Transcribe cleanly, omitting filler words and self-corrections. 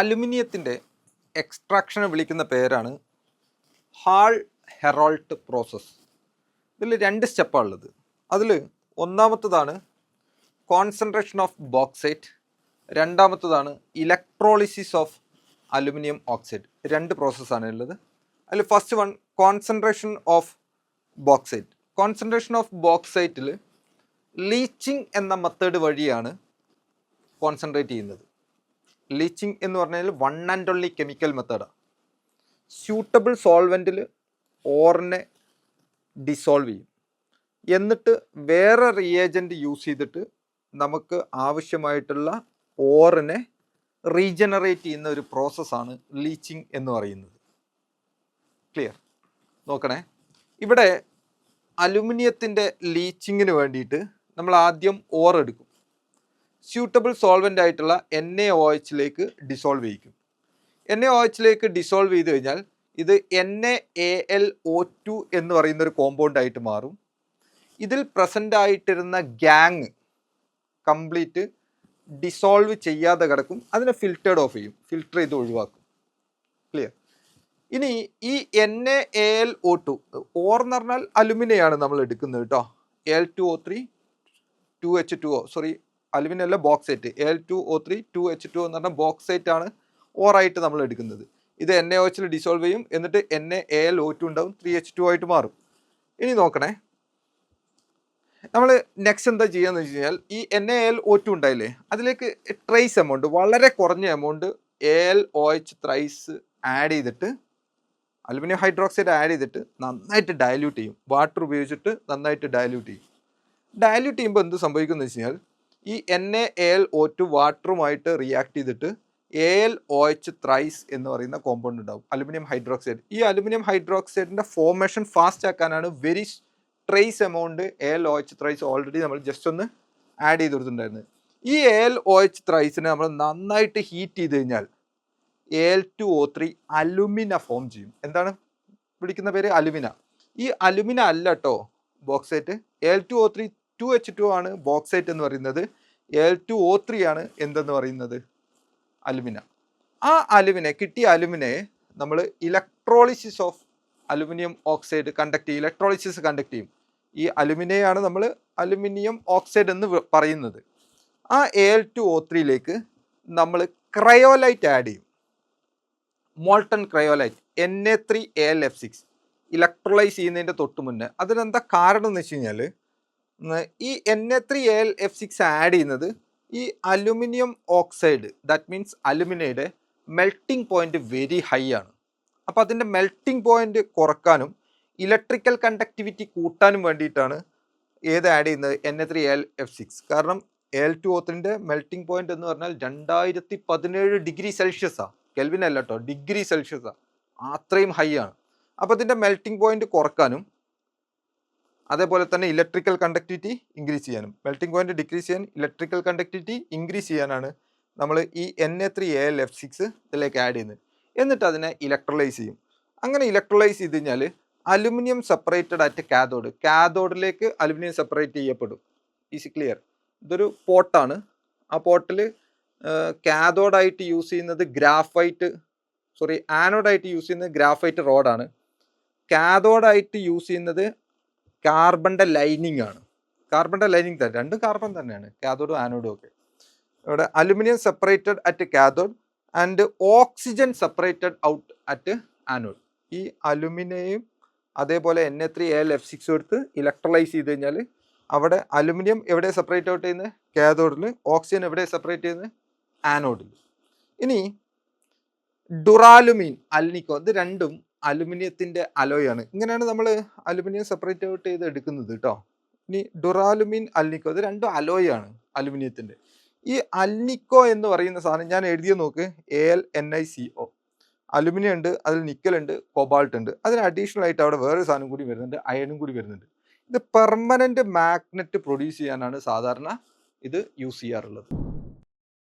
അലുമിനിയത്തിൻ്റെ എക്സ്ട്രാക്ഷനെ വിളിക്കുന്ന പേരാണ് hall ഹെറാൾട്ട് process. ഇതിൽ 2 സ്റ്റെപ്പാണ് ഉള്ളത്. അതിൽ ഒന്നാമത്തതാണ് കോൺസെൻട്രേഷൻ ഓഫ് ബോക്സൈറ്റ്, രണ്ടാമത്തതാണ് ഇലക്ട്രോളിസിസ് ഓഫ് അലുമിനിയം ഓക്സൈഡ്. 2 പ്രോസസ്സാണ് ഉള്ളത്. അതിൽ first one concentration of bauxite. Concentration of ബോക്സൈറ്റിൽ ലീച്ചിങ് എന്ന മെത്തേഡ് വഴിയാണ് കോൺസെൻട്രേറ്റ് ചെയ്യുന്നത്. ലീച്ചിങ് എന്ന് പറഞ്ഞാൽ വൺ ആൻഡ് ഓൺലി കെമിക്കൽ മെത്തേഡാണ്. സ്യൂട്ടബിൾ സോൾവെൻറ്റിൽ ഓറിനെ ഡിസോൾവ് ചെയ്യും, എന്നിട്ട് വേറെ റിയേജൻറ്റ് യൂസ് ചെയ്തിട്ട് നമുക്ക് ആവശ്യമായിട്ടുള്ള ഓറിനെ റീജനറേറ്റ് ചെയ്യുന്ന ഒരു പ്രോസസ്സാണ് ലീച്ചിങ് എന്ന് പറയുന്നത്. ക്ലിയർ? നോക്കണേ, ഇവിടെ അലുമിനിയത്തിൻ്റെ ലീച്ചിങ്ങിന് വേണ്ടിയിട്ട് നമ്മൾ ആദ്യം ഓർ എടുക്കും. സ്യൂട്ടബിൾ സോൾവെൻ്റ് ആയിട്ടുള്ള NaOH ഡിസോൾവ് ചെയ്യിക്കും. NaOH ഡിസോൾവ് ചെയ്ത് കഴിഞ്ഞാൽ ഇത് NaAlO2 എന്ന് പറയുന്ന ഒരു കോമ്പൗണ്ട് ആയിട്ട് മാറും. ഇതിൽ പ്രസൻ്റ് ആയിട്ടിരുന്ന ഗ്യാങ് കംപ്ലീറ്റ് ഡിസോൾവ് ചെയ്യാതെ കിടക്കും. അതിനെ ഫിൽറ്റേഡ് ഓഫ് ചെയ്യും, ഫിൽറ്റർ ചെയ്ത് ഒഴിവാക്കും. ക്ലിയർ? ഇനി ഈ NaAlO2 ഓർ എന്ന് പറഞ്ഞാൽ അലുമിനിയാണ് നമ്മൾ എടുക്കുന്നത് കേട്ടോ. Al2O3 2H2O, സോറി അലുമിനിയം അല്ല, ബോക്സൈറ്റ്. Al2O3 2H2O എന്ന് പറഞ്ഞാൽ ബോക്സൈറ്റ് ആണ് ഓറായിട്ട് നമ്മൾ എടുക്കുന്നത്. ഇത് NaOH ഡിസോൾവ് ചെയ്യും, എന്നിട്ട് NaAlO2 ഉണ്ടാവും, 3H2O ആയിട്ട് മാറും. ഇനി നോക്കണേ, നമ്മൾ നെക്സ്റ്റ് എന്താ ചെയ്യാന്ന് വെച്ച് കഴിഞ്ഞാൽ ഈ NaAlO2 ഉണ്ടായില്ലേ, അതിലേക്ക് ട്രേസ് എമൗണ്ട്, വളരെ കുറഞ്ഞ എമൗണ്ട് AlOH ത്രൈസ് ആഡ് ചെയ്തിട്ട്, അലുമിനിയം ഹൈഡ്രോക്സൈഡ് ആഡ് ചെയ്തിട്ട് നന്നായിട്ട് ഡയല്യൂട്ട് ചെയ്യും. വാട്ടർ ഉപയോഗിച്ചിട്ട് നന്നായിട്ട് ഡയല്യൂട്ട് ചെയ്യും. ഡയല്യൂട്ട് ചെയ്യുമ്പോൾ എന്ത് സംഭവിക്കുമെന്ന് വെച്ച് കഴിഞ്ഞാൽ ഈ NaAlO2 വാട്ടറുമായിട്ട് റിയാക്ട് ചെയ്തിട്ട് AlOH ത്രൈസ് എന്ന് പറയുന്ന കോമ്പൗണ്ട് ഉണ്ടാവും, അലുമിനിയം ഹൈഡ്രോക്സൈഡ്. ഈ അലുമിനിയം ഹൈഡ്രോക്സൈഡിൻ്റെ ഫോർമേഷൻ ഫാസ്റ്റ് ആക്കാനാണ് very trace amount AlOH thrice already നമ്മൾ ജസ്റ്റ് ഒന്ന് ആഡ് ചെയ്ത് കൊടുത്തിട്ടുണ്ടായിരുന്നത്. ഈ AlOH ത്രൈസിനെ നമ്മൾ നന്നായിട്ട് ഹീറ്റ് ചെയ്ത് കഴിഞ്ഞാൽ Al2O3 അലുമിന ഫോം ചെയ്യും. എന്താണ് വിളിക്കുന്ന പേര്? അലുമിന. ഈ അലുമിന അല്ല കേട്ടോ ബോക്സൈറ്റ്. Al2O3 2H2O ആണ് ബോക്സൈറ്റ് എന്ന് പറയുന്നത്. Al2O3 ആണ് എന്തെന്ന് പറയുന്നത്? അലുമിന. ആ അലുമിനെ, കിട്ടിയ അലുമിനയെ നമ്മൾ electrolysis of aluminium oxide conduct ചെയ്യും, ഇലക്ട്രോളിസിസ് കണ്ടക്ട് ചെയ്യും. ഈ അലുമിനയാണ് നമ്മൾ അലുമിനിയം ഓക്സൈഡ് എന്ന് പറയുന്നത്. ആ Al2O3 നമ്മൾ ക്രയോലൈറ്റ് ആഡ് ചെയ്യും, മോൾട്ടൺ ക്രയോലൈറ്റ്, Na3Al(F6) ഇലക്ട്രോലൈസ് ചെയ്യുന്നതിൻ്റെ തൊട്ട് മുന്നേ. അതിനെന്താ കാരണം എന്ന് വെച്ച് കഴിഞ്ഞാൽ ഈ Na3Al(F6) ആഡ് ചെയ്യുന്നത് ഈ അലുമിനിയം ഓക്സൈഡ്, ദാറ്റ് മീൻസ് അലുമിനയുടെ മെൽട്ടിംഗ് പോയിന്റ് വെരി ഹൈ ആണ്. അപ്പോൾ അതിൻ്റെ മെൽട്ടിംഗ് പോയിന്റ് കുറക്കാനും ഇലക്ട്രിക്കൽ കണ്ടക്ടിവിറ്റി കൂട്ടാനും വേണ്ടിയിട്ടാണ് ഏത് ആഡ് ചെയ്യുന്നത്? Na3Al(F6). കാരണം Al2O3 മെൽട്ടിംഗ് പോയിന്റ് എന്ന് പറഞ്ഞാൽ 2017 ഡിഗ്രി സെൽഷ്യസാണ്, കെൽവിൻ അല്ല കേട്ടോ, ഡിഗ്രി സെൽഷ്യസാണ്, അത്രയും ഹൈ ആണ്. അപ്പോൾ അതിൻ്റെ മെൽട്ടിംഗ് പോയിന്റ് കുറക്കാനും അതേപോലെ തന്നെ ഇലക്ട്രിക്കൽ കണ്ടക്ടിവിറ്റി ഇൻക്രീസ് ചെയ്യാനും, മെൽട്ടിംഗ് പോയിന്റ് ഡിക്രീസ് ചെയ്യാൻ ഇലക്ട്രിക്കൽ കണ്ടക്ടിവിറ്റി ഇൻക്രീസ് ചെയ്യാനാണ് നമ്മൾ ഈ Na3Al(F6) ഇതിലേക്ക് ആഡ് ചെയ്യുന്നത്. എന്നിട്ട് അതിനെ ഇലക്ട്രോലൈസ് ചെയ്യും. അങ്ങനെ ഇലക്ട്രോലൈസ് ചെയ്ത് കഴിഞ്ഞാൽ അലുമിനിയം സെപ്പറേറ്റഡ് അറ്റ് കാഥോഡ്, കാഥോഡിലേക്ക് അലുമിനിയം സെപ്പറേറ്റ് ചെയ്യപ്പെടും. ഈസി? ക്ലിയർ? ഇതൊരു പോട്ടാണ്. ആ പോട്ടിൽ കാഥോഡായിട്ട് യൂസ് ചെയ്യുന്നത് ആനോഡായിട്ട് യൂസ് ചെയ്യുന്നത് ഗ്രാഫൈറ്റ് റോഡാണ്. കാഥോഡായിട്ട് യൂസ് ചെയ്യുന്നത് കാർബണിൻ്റെ ലൈനിങ് ആണ്. കാർബണിൻ്റെ ലൈനിങ് തന്നെ, 2 കാർബൺ തന്നെയാണ്, കാഥോഡും ആനോഡും ഒക്കെ. ഇവിടെ aluminium separated at cathode and oxygen separated out at anode. ഈ അലുമിനിയം അതേപോലെ Na3Al(F6) എടുത്ത് ഇലക്ട്രോലൈസ് ചെയ്ത് കഴിഞ്ഞാൽ അവിടെ അലുമിനിയം എവിടെ സെപ്പറേറ്റ് ഔട്ട് ചെയ്യുന്നത്? കാഥോഡിൽ. ഓക്സിജൻ എവിടെ സെപ്പറേറ്റ് ചെയ്യുന്നത്? ആനോഡിൽ. ഇനി ഡുറാലുമീൻ, അൽനിക്കോ, ഇത് രണ്ടും അലുമിനിയത്തിൻ്റെ അലോയാണ്. ഇങ്ങനെയാണ് നമ്മൾ അലുമിനിയം സെപ്പറേറ്റ് ഔട്ട് ചെയ്ത് എടുക്കുന്നത് കേട്ടോ. ഇനി ഡുറാലുമീൻ, അൽനിക്കോ, ഇത് രണ്ടും അലോയാണ് അലുമിനിയത്തിൻ്റെ. ഈ അൽനിക്കോ എന്ന് പറയുന്ന സാധനം ഞാൻ എഴുതിയ നോക്ക്, AlNiCO. അലുമിനിയം ഉണ്ട്, അതിൽ നിക്കൽ ഉണ്ട്, കൊബാൾട്ട് ഉണ്ട്. അതിന് അഡീഷണൽ ആയിട്ട് അവിടെ വേറൊരു സാധനം കൂടി വരുന്നുണ്ട്, അയണും കൂടി വരുന്നുണ്ട്. ഇത് പെർമനൻറ്റ് മാഗ്നറ്റ് പ്രൊഡ്യൂസ് ചെയ്യാനാണ് സാധാരണ ഇത് യൂസ് ചെയ്യാറുള്ളത്.